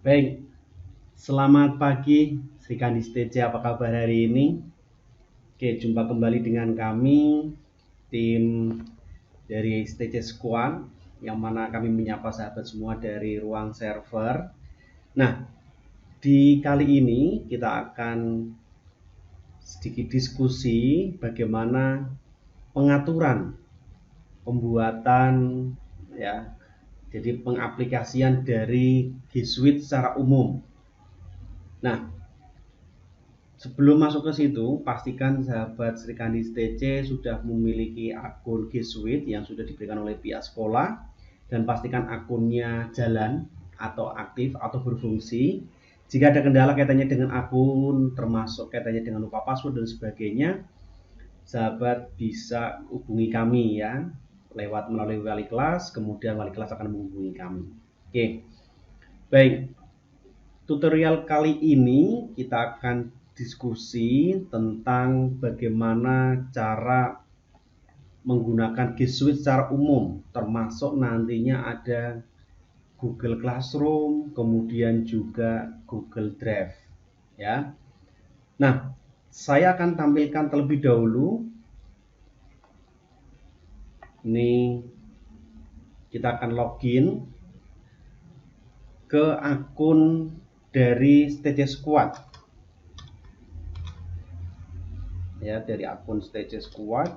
Baik, selamat pagi Sri Kandi STC, apa kabar hari ini? Oke, jumpa kembali dengan kami, tim dari STC Squad, yang mana kami menyapa sahabat semua dari ruang server. Nah, di kali ini kita akan sedikit diskusi bagaimana pengaturan pembuatan ya, jadi pengaplikasian dari G Suite secara umum. Nah, sebelum masuk ke situ, pastikan sahabat Sri Kandi STC sudah memiliki akun G Suite yang sudah diberikan oleh pihak sekolah, dan pastikan akunnya jalan atau aktif atau berfungsi. Jika ada kendala kaitannya dengan akun, termasuk kaitannya dengan lupa password dan sebagainya, sahabat bisa hubungi kami ya, lewat melalui wali kelas, kemudian wali kelas akan menghubungi kami. Oke, baik. Tutorial kali ini kita akan diskusi tentang bagaimana cara menggunakan G Suite secara umum, termasuk nantinya ada Google Classroom, kemudian juga Google Drive ya. Nah, saya akan tampilkan terlebih dahulu. Ini kita akan login ke akun dari STC Squad ya, dari akun STC Squad.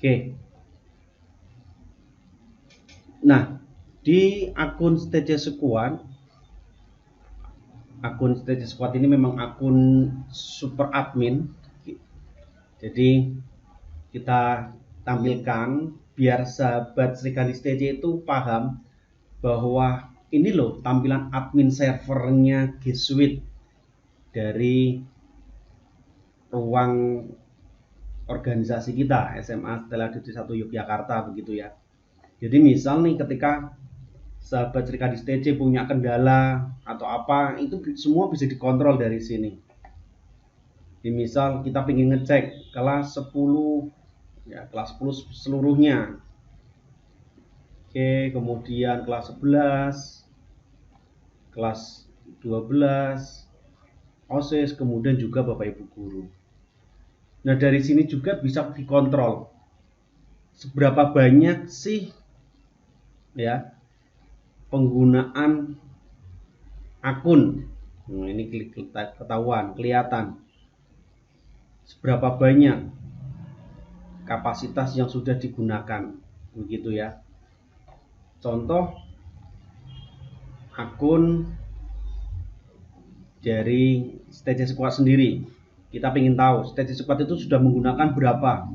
Oke. Nah, di akun STC Squad ini memang akun super admin. Jadi kita tampilkan biar sahabat Sri Kandi STC itu paham bahwa ini loh tampilan admin servernya G Suite dari ruang organisasi kita SMA Stella Diti 1 Yogyakarta, begitu ya. Jadi misal nih, ketika sahabat Sri Kandi STC punya kendala atau apa, itu semua bisa dikontrol dari sini. Jadi misal kita ingin ngecek kelas 10 ya, kelas 10 seluruhnya. Oke, kemudian kelas 11, kelas 12, OSIS, kemudian juga Bapak Ibu guru. Nah, dari sini juga bisa dikontrol seberapa banyak sih ya penggunaan akun. Nah, ini ketahuan, kelihatan seberapa banyak kapasitas yang sudah digunakan, begitu ya. Contoh akun dari STC Squad sendiri, kita ingin tahu STC Squad itu sudah menggunakan berapa,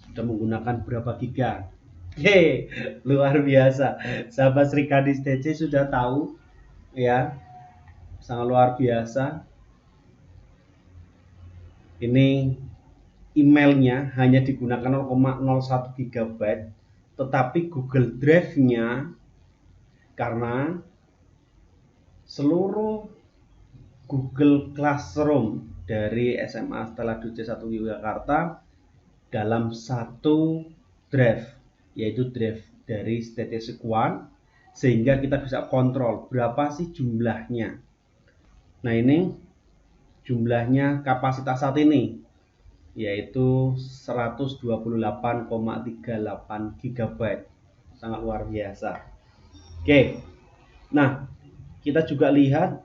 sudah menggunakan berapa giga. Hehe, luar biasa. Sahabat Sri Kandi STC sudah tahu ya, sangat luar biasa. Ini emailnya hanya digunakan 0,01 GB, tetapi Google Drive-nya, karena seluruh Google Classroom dari SMA Stella Diti 1 Yogyakarta dalam satu drive, yaitu drive dari STC Squad, sehingga kita bisa kontrol berapa sih jumlahnya. Nah, ini jumlahnya kapasitas saat ini yaitu 128,38 GB, sangat luar biasa. Oke, nah kita juga lihat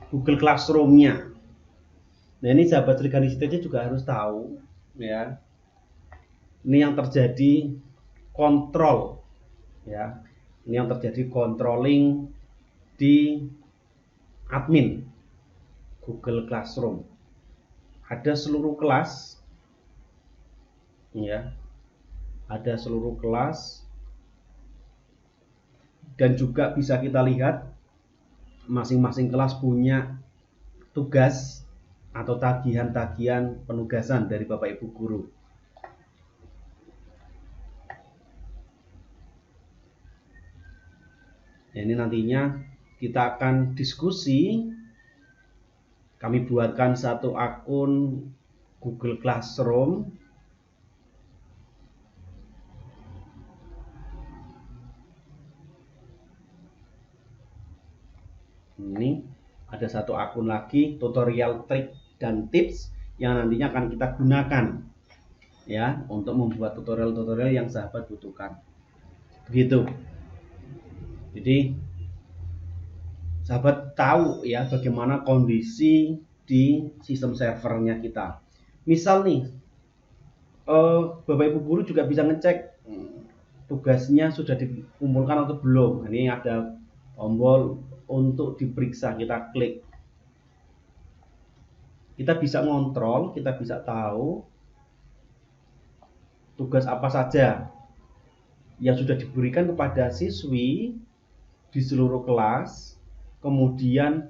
Google Classroom-nya. Nah, ini sahabat Sri Kandi STC juga harus tahu ya, ini yang terjadi kontrol ya, ini yang terjadi controlling di admin Google Classroom. Ada seluruh kelas ya, ada seluruh kelas, dan juga bisa kita lihat masing-masing kelas punya tugas atau tagihan-tagihan penugasan dari Bapak Ibu guru. Ini nantinya kita akan diskusi. Kami buatkan satu akun Google Classroom. Ini ada satu akun lagi, tutorial trik dan tips yang nantinya akan kita gunakan ya untuk membuat tutorial-tutorial yang sahabat butuhkan. Begitu. Jadi sahabat tahu ya bagaimana kondisi di sistem servernya kita. Misal nih, Bapak Ibu guru juga bisa ngecek tugasnya sudah dikumpulkan atau belum. Ini ada tombol untuk diperiksa, kita klik. Kita bisa ngontrol, kita bisa tahu tugas apa saja yang sudah diberikan kepada siswi di seluruh kelas. Kemudian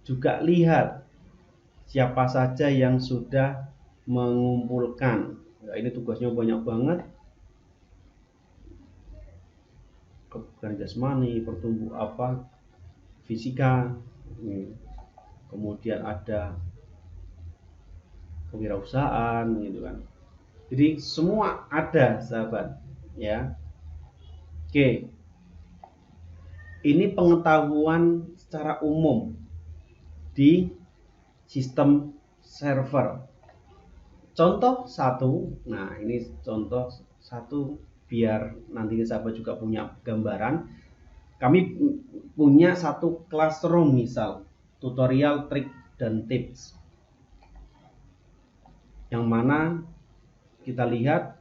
juga lihat siapa saja yang sudah mengumpulkan. Nah, ini tugasnya banyak banget. Kebugaran jasmani, fisika. Kemudian ada kewirausahaan gitu kan. Jadi semua ada sahabat ya. Oke. Ini pengetahuan secara umum di sistem server. Contoh satu. Nah, ini contoh satu biar nanti sahabat juga punya gambaran. Kami punya satu classroom misal, tutorial trik dan tips. Yang mana kita lihat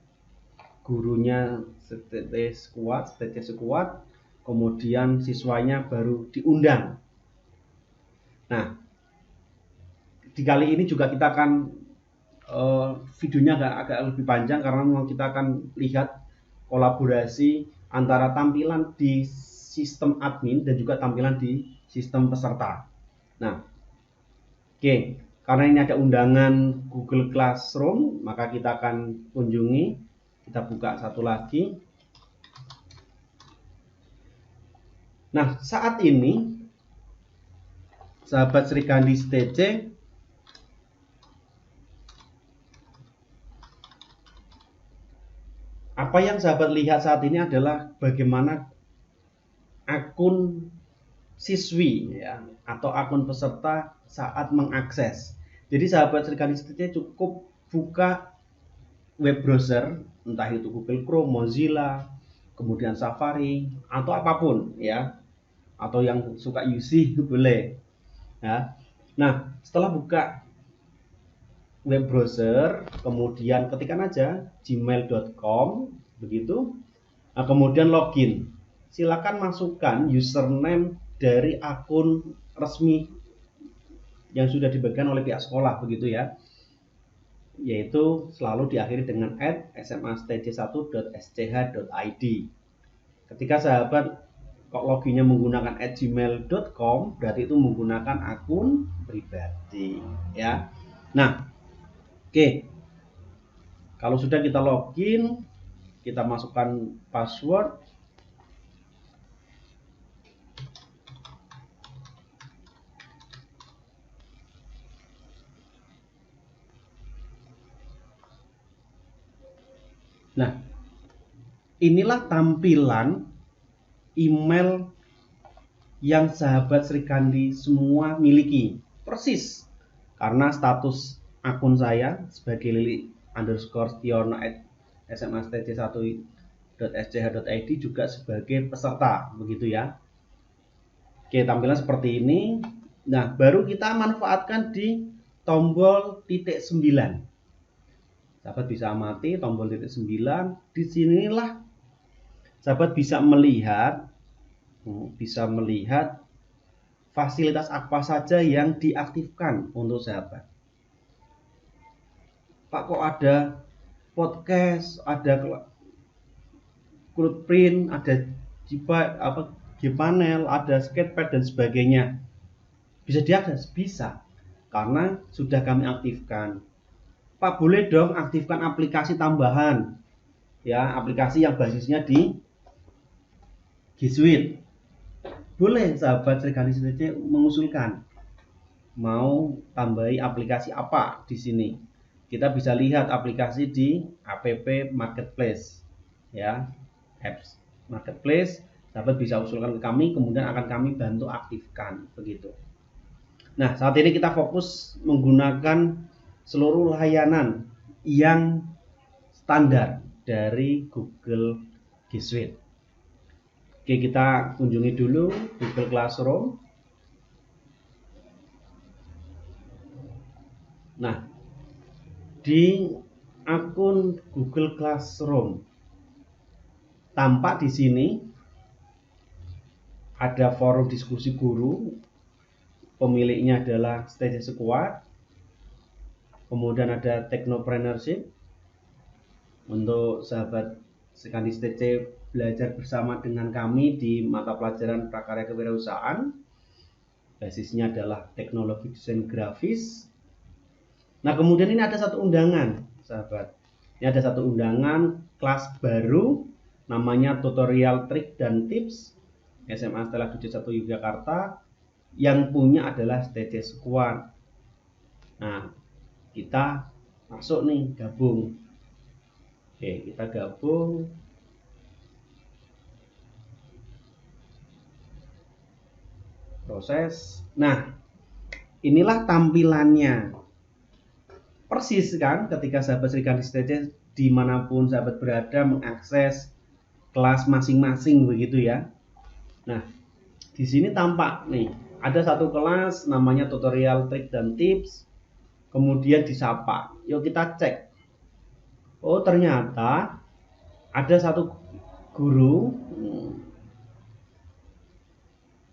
gurunya STT Squad, kemudian siswanya baru diundang. Nah, di kali ini juga kita akan videonya agak lebih panjang karena memang kita akan lihat kolaborasi antara tampilan di sistem admin dan juga tampilan di sistem peserta. Nah, oke. Karena ini ada undangan Google Classroom, maka kita akan kunjungi. Kita buka satu lagi. Nah, saat ini sahabat Srikandi STC apa yang sahabat lihat saat ini adalah bagaimana akun siswi ya atau akun peserta saat mengakses. Jadi sahabat Srikandi STC cukup buka web browser, entah itu Google Chrome, Mozilla, kemudian Safari atau apapun ya, atau yang suka UC boleh ya. Nah, setelah buka web browser, kemudian ketikkan aja gmail.com begitu. Nah, kemudian login. Silakan masukkan username dari akun resmi yang sudah dibagikan oleh pihak sekolah begitu ya, yaitu selalu diakhiri dengan @smastc1.sch.id. Ketika sahabat kok loginnya menggunakan @gmail.com, berarti itu menggunakan akun pribadi ya. Nah, oke. Kalau sudah kita login, kita masukkan password. Nah, inilah tampilan email yang sahabat Srikandi semua miliki. Persis. Karena status akun saya sebagai lili_stiono@smastc1.sch.id juga sebagai peserta begitu ya. Oke, tampilan seperti ini. Nah, baru kita manfaatkan di tombol titik 9. Sahabat bisa amati tombol titik 9. Di sinilah sahabat bisa melihat fasilitas apa saja yang diaktifkan untuk sahabat. Pak, kok ada podcast, ada Cloudprint, ada Gpanel, ada Sketchpad dan sebagainya. Bisa diakses? Bisa. Karena sudah kami aktifkan. Pak, boleh dong aktifkan aplikasi tambahan. Ya, aplikasi yang basisnya di G Suite. boleh sahabat Srikandi STC mengusulkan mau tambahi aplikasi apa di sini. Kita bisa lihat aplikasi di app marketplace ya, apps marketplace. Sahabat bisa usulkan ke kami, kemudian akan kami bantu aktifkan begitu. Nah, saat ini kita fokus menggunakan seluruh layanan yang standar dari Google G Suite. Oke, kita kunjungi dulu Google Classroom. Nah, di akun Google Classroom tampak di sini ada forum diskusi guru. Pemiliknya adalah STC Squad. Kemudian ada Technopreneurship. Untuk sahabat Srikandi STC belajar bersama dengan kami di mata pelajaran prakarya kewirausahaan. Basisnya adalah teknologi desain grafis. Nah, kemudian ini ada satu undangan, sahabat. Ini ada satu undangan kelas baru, namanya tutorial trik dan tips SMA Stella 71 Yogyakarta, yang punya adalah STC Squad. Nah, kita masuk nih, gabung. Oke, kita gabung. Proses. Nah, inilah tampilannya. Persis kan ketika sahabat Srikandi STC dimanapun sahabat berada mengakses kelas masing-masing begitu ya. Nah, di sini tampak nih ada satu kelas namanya tutorial trik dan tips, kemudian disapa. Yuk kita cek. Oh, ternyata ada satu guru.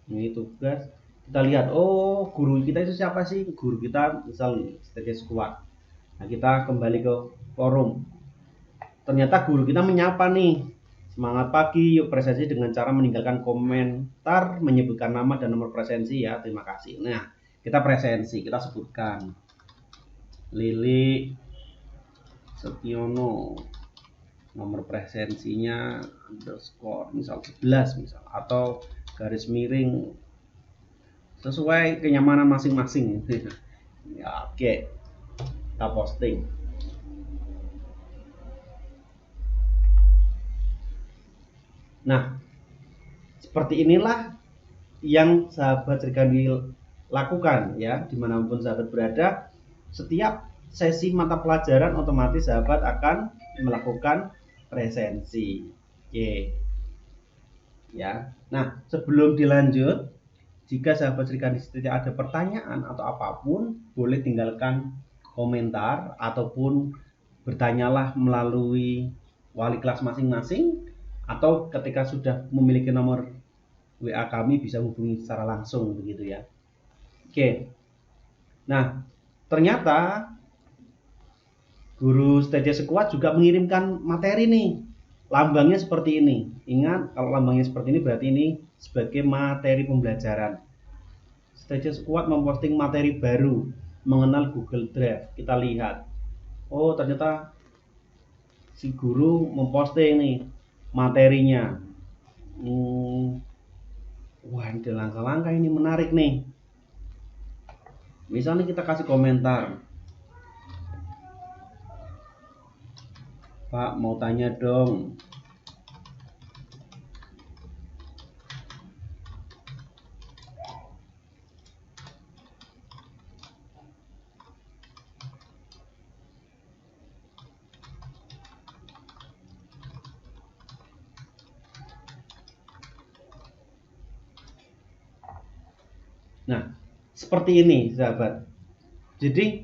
Ini tugas. Kita lihat, oh guru kita itu siapa sih? Guru kita misal nih, STC Squad. Nah, kita kembali ke forum. Ternyata guru kita menyapa nih. Semangat pagi, yuk presensi dengan cara meninggalkan komentar, menyebutkan nama dan nomor presensi ya. Terima kasih. Nah, kita presensi, kita sebutkan Lili Setiono, nomor presensinya underscore misal 11 misal, atau garis miring sesuai kenyamanan masing-masing. Ya, oke. Kita posting. Nah, seperti inilah yang sahabat Srikandi lakukan ya, dimanapun sahabat berada. Setiap sesi mata pelajaran otomatis sahabat akan melakukan presensi. Oke. Ya. Nah, sebelum dilanjut, jika sahabat Srikandi STC ada pertanyaan atau apapun, boleh tinggalkan komentar ataupun bertanyalah melalui wali kelas masing-masing, atau ketika sudah memiliki nomor WA kami bisa hubungi secara langsung begitu ya. Oke. Nah, ternyata guru STC Squad juga mengirimkan materi nih. Lambangnya seperti ini. Ingat, kalau lambangnya seperti ini berarti ini sebagai materi pembelajaran. STC Squad memposting materi baru mengenal Google Drive. Kita lihat. Oh, ternyata si guru memposting nih materinya. Wah, ini langkah-langkah ini menarik nih. Misalnya kita kasih komentar, Pak mau tanya dong. Nah, seperti ini sahabat. Jadi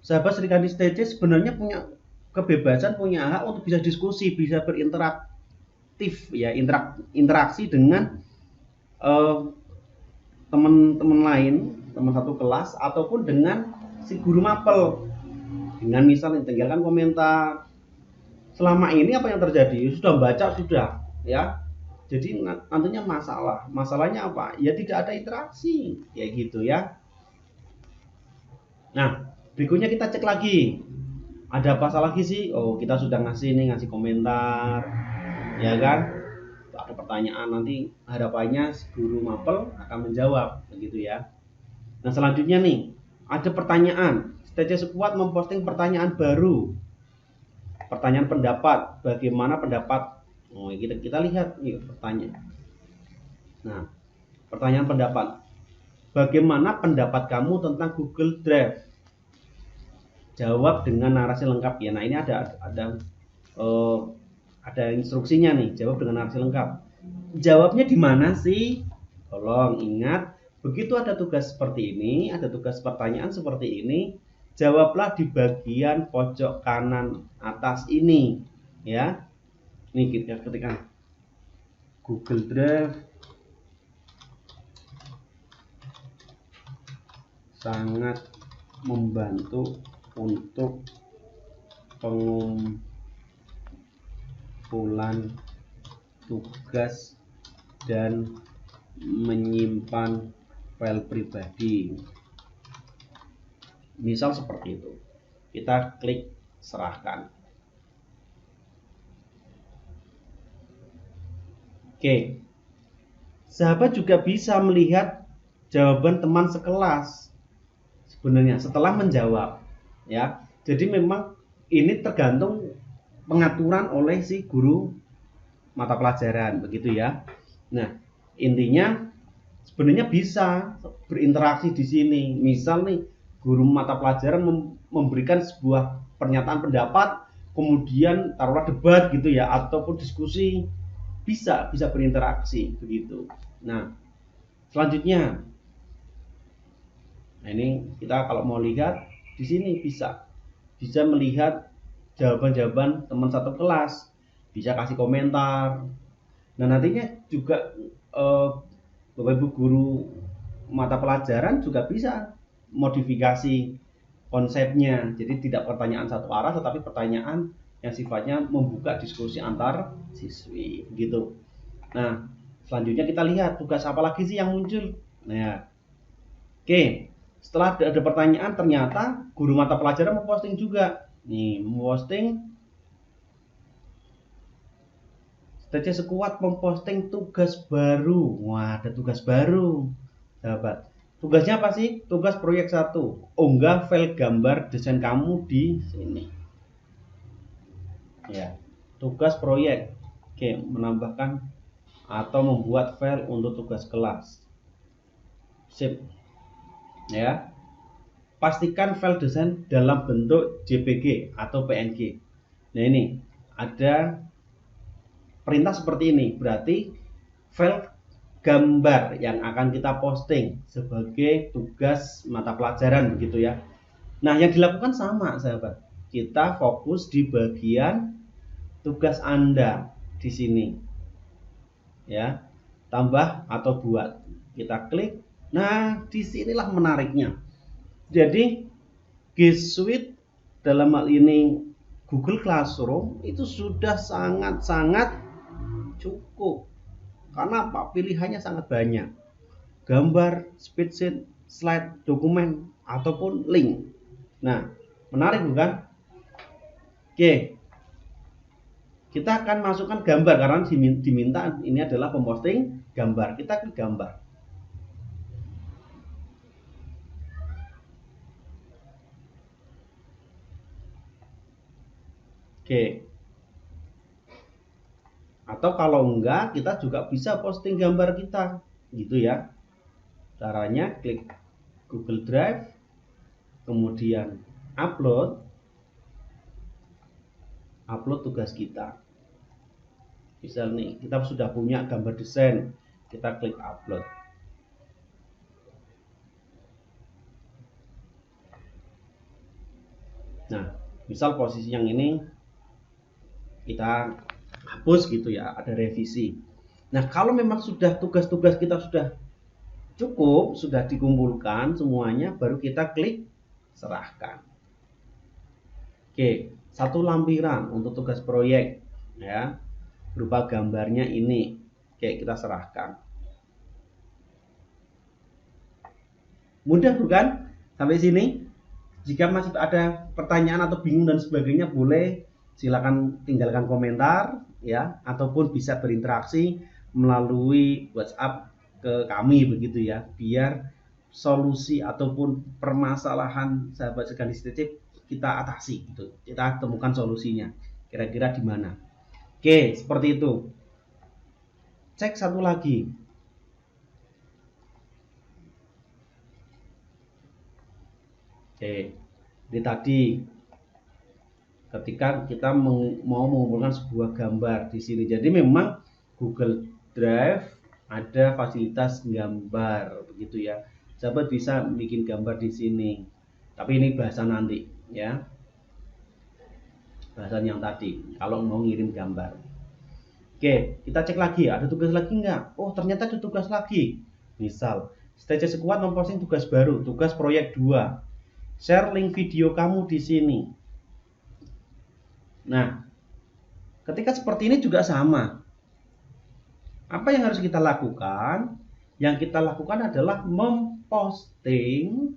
sahabat Srikandi STC sebenarnya punya kebebasan, punya hak untuk bisa diskusi, bisa berinteraktif ya, interaksi dengan teman-teman lain, teman satu kelas ataupun dengan si guru mapel. Dengan misalnya tinggalkan komentar. Selama ini apa yang terjadi? Sudah baca sudah ya. Jadi nantinya masalahnya apa? Ya tidak ada interaksi kayak gitu ya. Nah, berikutnya kita cek lagi. Ada apa lagi sih? Oh, kita sudah ngasih komentar, ya kan? ada pertanyaan nanti harapannya guru mapel akan menjawab begitu ya. Nah selanjutnya nih ada pertanyaan, STC Squad memposting pertanyaan baru, pertanyaan pendapat, bagaimana pendapat. Oh kita lihat nih pertanyaan. Nah pertanyaan pendapat, bagaimana pendapat kamu tentang Google Drive? Jawab dengan narasi lengkap ya. Nah ini ada instruksinya nih, jawab dengan narasi lengkap. Jawabnya di mana sih? Tolong ingat, begitu ada tugas seperti ini, ada tugas pertanyaan seperti ini, jawablah di bagian pojok kanan atas ini ya. Ini kita ketikkan Google Drive sangat membantu untuk pengumpulan tugas dan menyimpan file pribadi. Misal seperti itu. Kita klik serahkan. Oke. Sahabat juga bisa melihat jawaban teman sekelas sebenarnya setelah menjawab ya. Jadi memang ini tergantung pengaturan oleh si guru mata pelajaran begitu ya. Nah, intinya sebenarnya bisa berinteraksi di sini. Misal nih guru mata pelajaran memberikan sebuah pernyataan pendapat, kemudian taruhlah debat gitu ya ataupun diskusi, bisa berinteraksi begitu. Nah, selanjutnya nah ini kita kalau mau lihat di sini bisa melihat jawaban-jawaban teman satu kelas, bisa kasih komentar. Nah nantinya juga Bapak Ibu guru mata pelajaran juga bisa modifikasi konsepnya, jadi tidak pertanyaan satu arah tetapi pertanyaan yang sifatnya membuka diskusi antar siswi gitu. Nah selanjutnya kita lihat tugas apa lagi sih yang muncul. Nah oke, setelah ada pertanyaan ternyata guru mata pelajaran memposting juga nih, memposting STC Squad memposting tugas baru. Wah ada tugas baru sahabat. Tugasnya apa sih? Tugas proyek 1, unggah file gambar desain kamu di sini ya. Tugas proyek, oke, menambahkan atau membuat file untuk tugas kelas. Sip ya. Pastikan file desain dalam bentuk JPG atau PNG. Nah ini ada perintah seperti ini, berarti file gambar yang akan kita posting sebagai tugas mata pelajaran begitu ya. Nah yang dilakukan sama sahabat, kita fokus di bagian tugas Anda di sini ya, tambah atau buat, kita klik. Nah disinilah menariknya. Jadi G Suite dalam hal ini Google Classroom itu sudah sangat-sangat cukup. Karena apa? Pilihannya sangat banyak. Gambar, spreadsheet, slide, dokumen, ataupun link. Nah, menarik bukan? Oke. Kita akan masukkan gambar karena diminta ini adalah memposting gambar. Kita klik gambar. Oke. Atau kalau enggak, kita juga bisa posting gambar kita gitu ya. Caranya klik Google Drive, kemudian upload tugas kita. Misal nih kita sudah punya gambar desain, kita klik upload. Nah misal posisi yang ini kita hapus gitu ya, ada revisi. Nah kalau memang sudah tugas-tugas kita sudah cukup, sudah dikumpulkan semuanya, baru kita klik serahkan. Oke, satu lampiran untuk tugas proyek ya, berupa gambarnya ini. Oke, kita serahkan. Mudah bukan? Sampai sini. Jika masih ada pertanyaan atau bingung dan sebagainya, boleh silakan tinggalkan komentar ya, ataupun bisa berinteraksi melalui WhatsApp ke kami begitu ya, biar solusi ataupun permasalahan sahabat Sekandis TC kita atasi gitu. Kita temukan solusinya. Kira-kira di mana. Oke, seperti itu. Cek satu lagi. Oke. Jadi tadi ketika kita mau mengumpulkan sebuah gambar di sini. Jadi memang Google Drive ada fasilitas gambar begitu ya. Sahabat bisa bikin gambar di sini. Tapi ini bahasan nanti ya. Bahasan yang tadi kalau mau ngirim gambar. Oke, kita cek lagi, ada tugas lagi nggak? Oh, ternyata ada tugas lagi. Misal, STC Squad memposting tugas baru, tugas proyek 2. Share link video kamu di sini. Nah, ketika seperti ini juga sama. Apa yang harus kita lakukan? Yang kita lakukan adalah memposting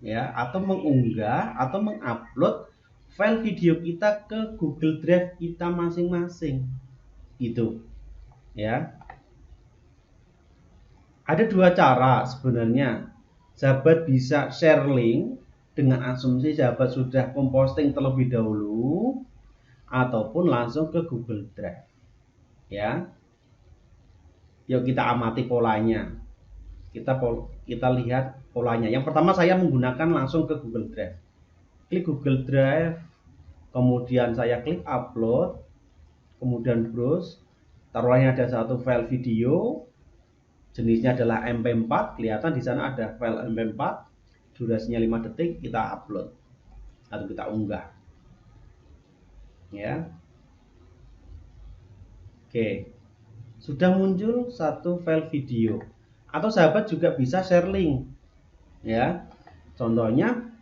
ya, atau mengunggah atau mengupload file video kita ke Google Drive kita masing-masing. Gitu. Ya. Ada dua cara sebenarnya. Sahabat bisa share link dengan asumsi sahabat sudah memposting terlebih dahulu ataupun langsung ke Google Drive. Ya. Yuk kita amati polanya. Kita lihat polanya. Yang pertama saya menggunakan langsung ke Google Drive. Klik Google Drive, kemudian saya klik upload, kemudian browse. Taruhnya ada satu file video, jenisnya adalah MP4. Kelihatan di sana ada file MP4, durasinya 5 detik. Kita upload atau kita unggah. Ya. Oke. Sudah muncul satu file video. Atau sahabat juga bisa share link. Ya. Contohnya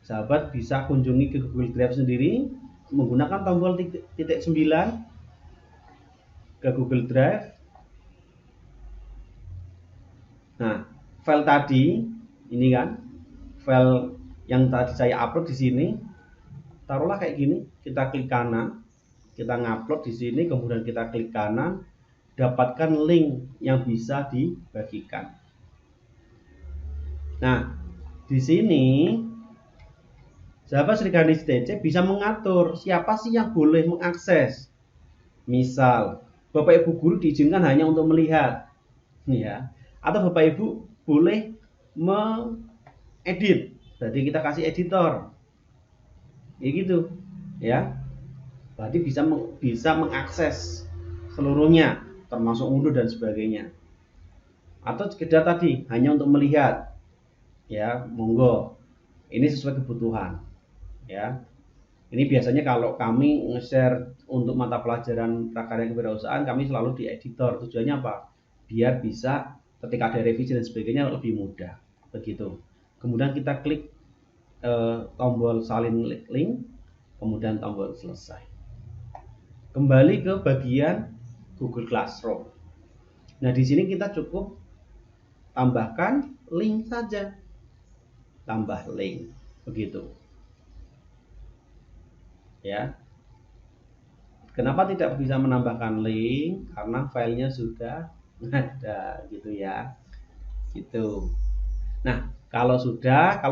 sahabat bisa kunjungi ke Google Drive sendiri menggunakan tombol titik 9 ke Google Drive. Nah, file tadi ini kan, file yang tadi saya upload di sini, taruhlah kayak gini, kita klik kanan, kita ngupload di sini, kemudian kita klik kanan, dapatkan link yang bisa dibagikan. Nah, di sini sahabat Sekandis TC bisa mengatur siapa sih yang boleh mengakses. Misal, Bapak Ibu guru diizinkan hanya untuk melihat, ya. Atau Bapak Ibu boleh mengedit. Jadi kita kasih editor. Ya gitu, ya. Berarti bisa mengakses seluruhnya, termasuk unduh dan sebagainya. Atau sekedar tadi hanya untuk melihat. Ya, monggo. Ini sesuai kebutuhan. Ya. Ini biasanya kalau kami nge-share untuk mata pelajaran prakarya kewirausahaan, kami selalu di editor. Tujuannya apa? Biar bisa ketika ada revisi dan sebagainya lebih mudah. Begitu. Kemudian kita klik tombol salin link, kemudian tombol selesai. Kembali ke bagian Google Classroom. Nah, di sini kita cukup tambahkan link saja. Tambah link. Begitu. Ya. Kenapa tidak bisa menambahkan link? Karena filenya sudah ada gitu ya. Gitu. Nah, kalau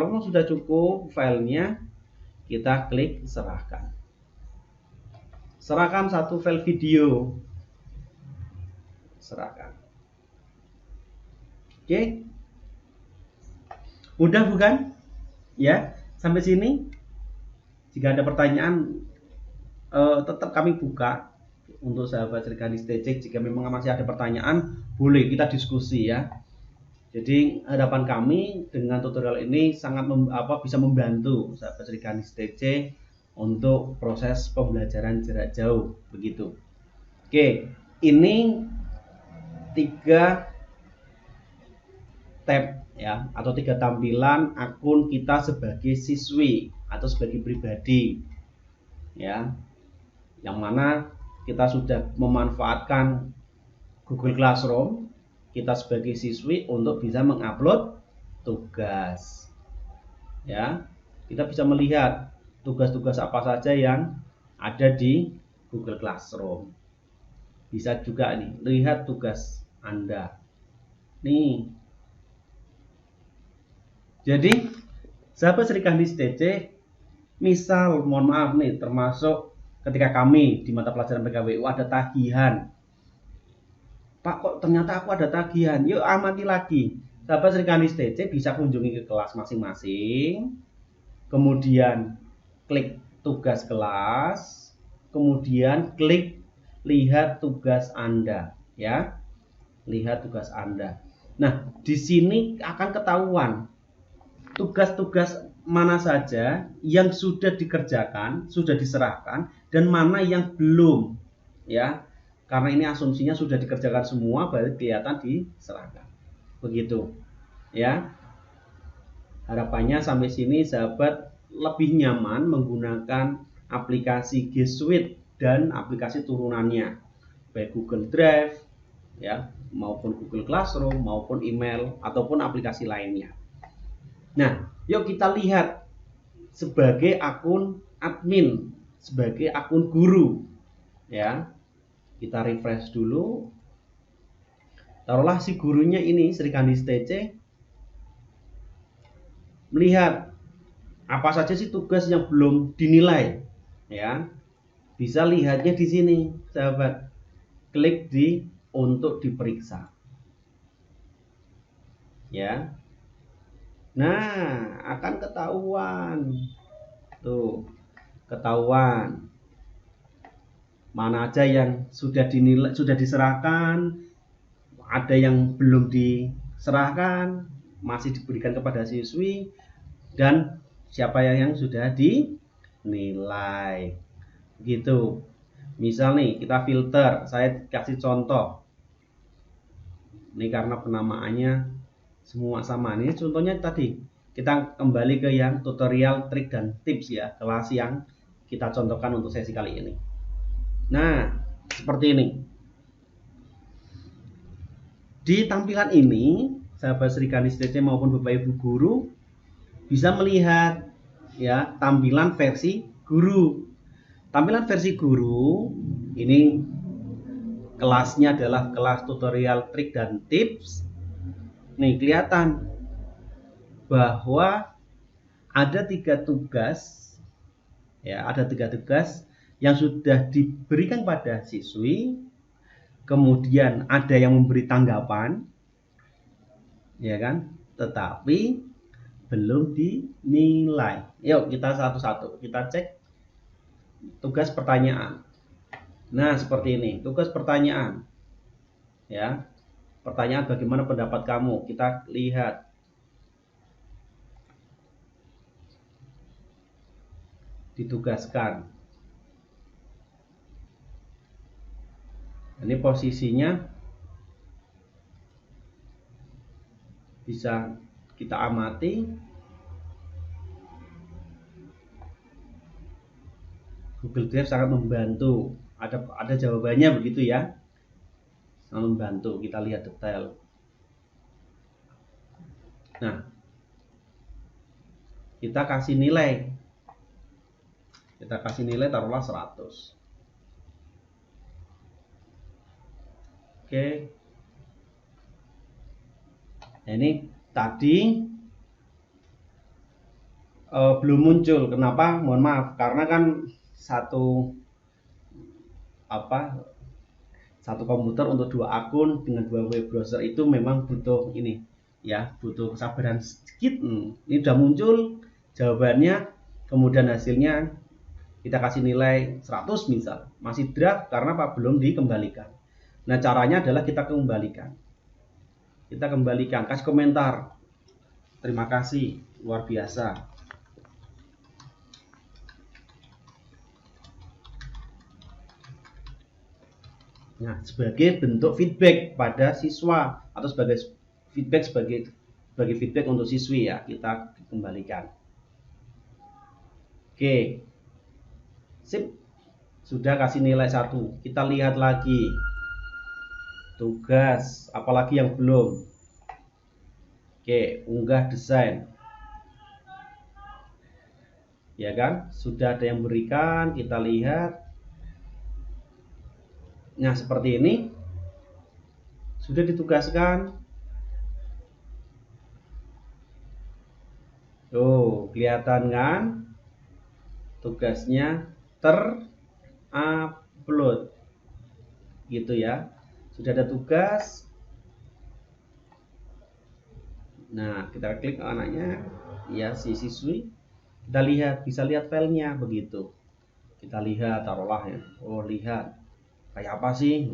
memang sudah cukup filenya, kita klik serahkan. Serahkan satu file video. Serahkan. Oke. Mudah bukan? Ya, sampai sini. Jika ada pertanyaan, tetap kami buka untuk sahabat Sekandis TC. Jika memang masih ada pertanyaan, boleh kita diskusi ya. Jadi harapan kami dengan tutorial ini sangat bisa membantu sahabat Sekandis TC untuk proses pembelajaran jarak jauh begitu. Oke, ini 3 tab ya, atau 3 tampilan akun kita sebagai siswi atau sebagai pribadi ya, yang mana kita sudah memanfaatkan Google Classroom kita sebagai siswi untuk bisa mengupload tugas ya. Kita bisa melihat tugas-tugas apa saja yang ada di Google Classroom. Bisa juga nih, lihat tugas Anda. Nih. Jadi, sahabat Sri Kandis TC, misal mohon maaf nih, termasuk ketika kami di mata pelajaran PKWU ada tagihan. Pak, kok ternyata aku ada tagihan? Yuk amati lagi. Sahabat Sri Kandis TC bisa kunjungi ke kelas masing-masing. Kemudian klik tugas kelas. Kemudian klik lihat tugas Anda, ya. Lihat tugas Anda. Nah, di sini akan ketahuan tugas-tugas mana saja yang sudah dikerjakan, sudah diserahkan, dan mana yang belum, ya. Karena ini asumsinya sudah dikerjakan semua, baru kelihatan diserahkan. Begitu, ya. Harapannya sampai sini sahabat lebih nyaman menggunakan aplikasi G Suite dan aplikasi turunannya, baik Google Drive, ya, maupun Google Classroom, maupun email ataupun aplikasi lainnya. Nah, yuk kita lihat sebagai akun admin, sebagai akun guru, ya. Kita refresh dulu. Taruhlah si gurunya ini Sri Kandis TC melihat apa saja sih tugas yang belum dinilai, ya. Bisa lihatnya di sini, sahabat. Klik di untuk diperiksa, ya. Nah, akan ketahuan. Tuh, ketahuan mana aja yang sudah dinilai, sudah diserahkan, ada yang belum diserahkan, masih diberikan kepada siswi, dan siapa yang sudah dinilai. Gitu. Misal nih, kita filter, saya kasih contoh. Ini karena penamaannya semua sama. Ini contohnya tadi. Kita kembali ke yang tutorial trik dan tips, ya, kelas yang kita contohkan untuk sesi kali ini. Nah, seperti ini. Di tampilan ini, sahabat Sri Kandis TC maupun Bapak Ibu guru bisa melihat, ya, tampilan versi guru. Tampilan versi guru ini kelasnya adalah kelas tutorial trik dan tips. Nih, kelihatan bahwa ada 3 tugas, ya, ada 3 tugas yang sudah diberikan pada siswi. Kemudian ada yang memberi tanggapan, ya kan, tetapi belum dinilai. Yuk kita satu-satu kita cek tugas pertanyaan. Nah, seperti ini, tugas pertanyaan, ya. Pertanyaan, bagaimana pendapat kamu? Kita lihat. Ditugaskan. Ini posisinya bisa kita amati. Google Drive sangat membantu. Ada jawabannya begitu, ya. Sangat membantu. Kita lihat detail. Nah, kita kasih nilai. Kita kasih nilai taruhlah 100. Oke. Nah, ini tadi belum muncul. Kenapa? Mohon maaf, karena kan satu komputer untuk 2 akun dengan 2 web browser itu memang butuh ini, ya, butuh kesabaran sedikit. Ini sudah muncul jawabannya, kemudian hasilnya kita kasih nilai 100 misal. Masih draft karena Pak belum dikembalikan. Nah, caranya adalah kita kembalikan. Kita kembalikan, kasih komentar. Terima kasih, luar biasa. Nah, sebagai bentuk feedback pada siswa atau sebagai feedback untuk siswi, ya, kita kembalikan. Oke. Sip. Sudah kasih nilai 1. Kita lihat lagi. Tugas, apalagi yang belum. Oke, unggah desain. Ya kan? Sudah ada yang berikan, kita lihat. Nah, seperti ini sudah ditugaskan. Tuh, kelihatan kan? Tugasnya terupload. Gitu ya. Sudah ada tugas. Nah, kita klik anaknya, ya si siswi. Kita lihat, bisa lihat filenya begitu. Kita lihat, taruhlah ya. Oh, lihat. Kayak apa sih?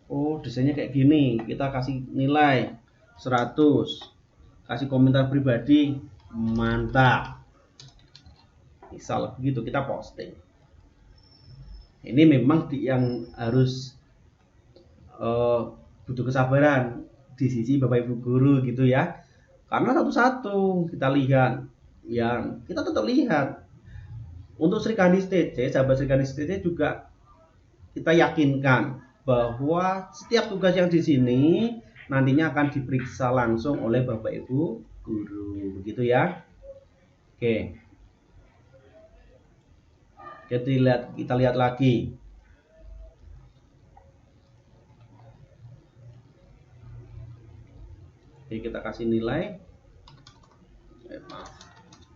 Oh, desainnya kayak gini. Kita kasih nilai 100. Kasih komentar pribadi. Mantap. Misal begitu kita posting. Ini memang yang harus butuh kesabaran di sisi Bapak Ibu guru gitu ya. Karena satu-satu kita lihat, yang kita tetap lihat. Untuk Sri Kadis TC, sahabat Sri Kadis TC juga kita yakinkan bahwa setiap tugas yang di sini nantinya akan diperiksa langsung oleh Bapak Ibu guru, begitu ya. Oke. Kita lihat lagi. Oke, kita kasih nilai.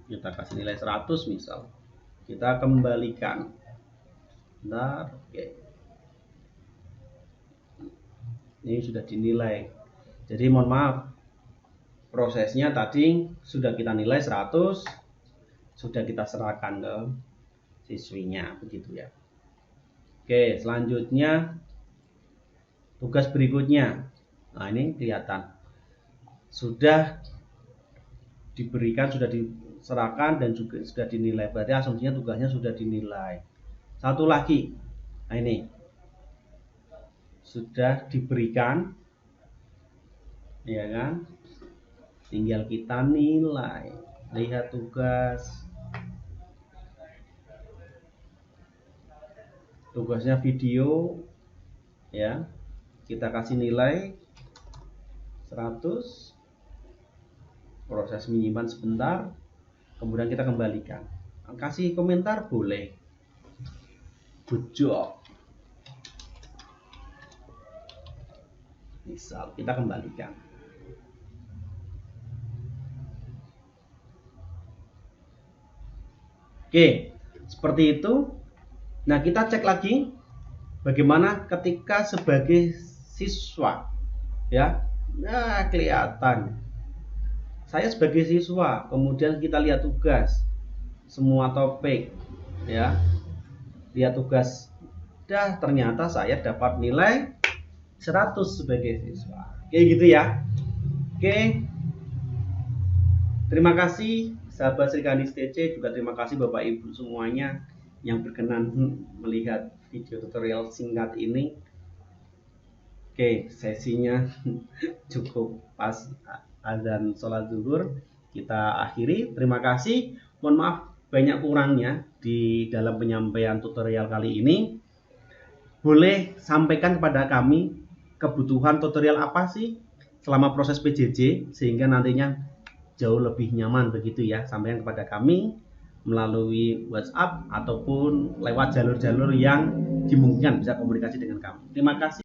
Kita kasih nilai 100 misal. Kita kembalikan. Bentar, oke. Ini sudah dinilai. Jadi mohon maaf, prosesnya tadi sudah kita nilai 100, sudah kita serahkan ke siswinya, begitu ya. Oke, selanjutnya tugas berikutnya. Nah, ini kelihatan sudah diberikan, sudah diserahkan dan juga sudah dinilai. Berarti asumsinya tugasnya sudah dinilai. Satu lagi, nah ini sudah diberikan, ya kan? Tinggal kita nilai. Lihat tugas. Tugasnya video, ya. Kita kasih nilai 100. Proses menyimpan sebentar, kemudian kita kembalikan. Kasih komentar boleh. Good job. Misal kita kembalikan. Oke, seperti itu. Nah, kita cek lagi bagaimana ketika sebagai siswa, ya. Nah, kelihatan. Saya sebagai siswa, kemudian kita lihat tugas, semua topik, ya. Lihat tugas, dah ternyata saya dapat nilai 100 sebagai siswa. Kayak gitu ya. Oke. Terima kasih sahabat Sri Kadis TC, juga terima kasih Bapak Ibu semuanya yang berkenan melihat video tutorial singkat ini. Oke, sesinya cukup pas azan sholat zuhur. Kita akhiri. Terima kasih. Mohon maaf banyak kurangnya di dalam penyampaian tutorial kali ini. Boleh sampaikan kepada kami kebutuhan tutorial apa sih selama proses PJJ sehingga nantinya jauh lebih nyaman, begitu ya. Sampaikan kepada kami melalui WhatsApp ataupun lewat jalur-jalur yang dimungkinkan bisa komunikasi dengan kami. Terima kasih.